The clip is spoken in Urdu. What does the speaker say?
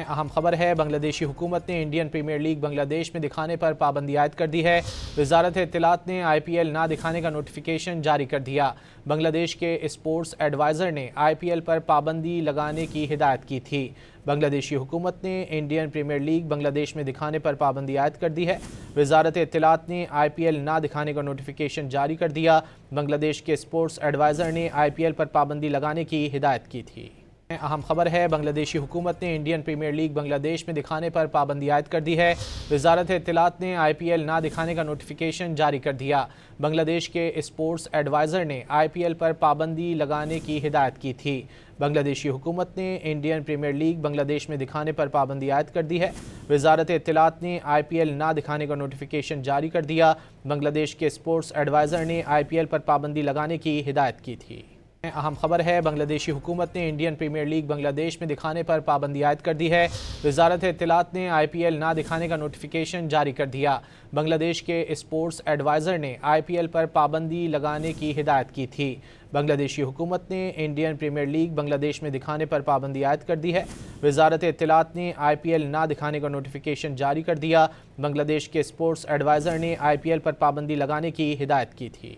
اہم خبر ہے، بنگلہ دیشی حکومت نے انڈین پریمیئر لیگ بنگلہ دیش میں دکھانے پر پابندی عائد کر دی ہے۔ وزارت اطلاعات نے آئی پی ایل نہ دکھانے کا نوٹیفیکیشن جاری کر دیا۔ بنگلہ دیش کے اسپورٹس ایڈوائزر نے آئی پی ایل پر پابندی لگانے کی ہدایت کی تھی۔ بنگلہ دیشی حکومت نے انڈین پریمیئر لیگ بنگلہ دیش میں دکھانے پر پابندی عائد کر دی ہے۔ وزارت اطلاعات نے آئی پی ایل نہ دکھانے کا نوٹیفیکیشن جاری کر دیا۔ بنگلہ دیش کے اسپورٹس ایڈوائزر نے آئی پی ایل پر پابندی لگانے کی ہدایت کی تھی۔ اہم خبر ہے، بنگلہ دیشی حکومت نے انڈین پریمیئر لیگ بنگلہ دیش میں دکھانے پر پابندی عائد کر دی ہے۔ وزارت اطلاعات نے آئی پی ایل نہ دکھانے کا نوٹیفیکیشن جاری کر دیا۔ بنگلہ دیش کے اسپورٹس ایڈوائزر نے آئی پی ایل پر پابندی لگانے کی ہدایت کی تھی۔ بنگلہ دیشی حکومت نے انڈین پریمیئر لیگ بنگلہ دیش میں دکھانے پر پابندی عائد کر دی ہے۔ وزارت اطلاعات نے آئی پی ایل نہ دکھانے کا نوٹیفیکیشن جاری کر دیا۔ بنگلہ دیش کے اسپورٹس ایڈوائزر نے آئی پی ایل پر پابندی لگانے کی ہدایت کی تھی۔ اہم خبر ہے، بنگلہ دیشی حکومت نے انڈین پریمیئر لیگ بنگلہ دیش میں دکھانے پر پابندی عائد کر دی ہے۔ وزارت اطلاعات نے آئی پی ایل نہ دکھانے کا نوٹیفیکیشن جاری کر دیا۔ بنگلہ دیش کے اسپورٹس ایڈوائزر نے آئی پی ایل پر پابندی لگانے کی ہدایت کی تھی۔ بنگلہ دیشی حکومت نے انڈین پریمیئر لیگ بنگلہ دیش میں دکھانے پر پابندی عائد کر دی ہے۔ وزارت اطلاعات نے آئی پی ایل نہ دکھانے کا نوٹیفیکیشن جاری کر دیا۔ بنگلہ دیش کے اسپورٹس ایڈوائزر نے آئی پی ایل پر پابندی لگانے کی ہدایت کی تھی۔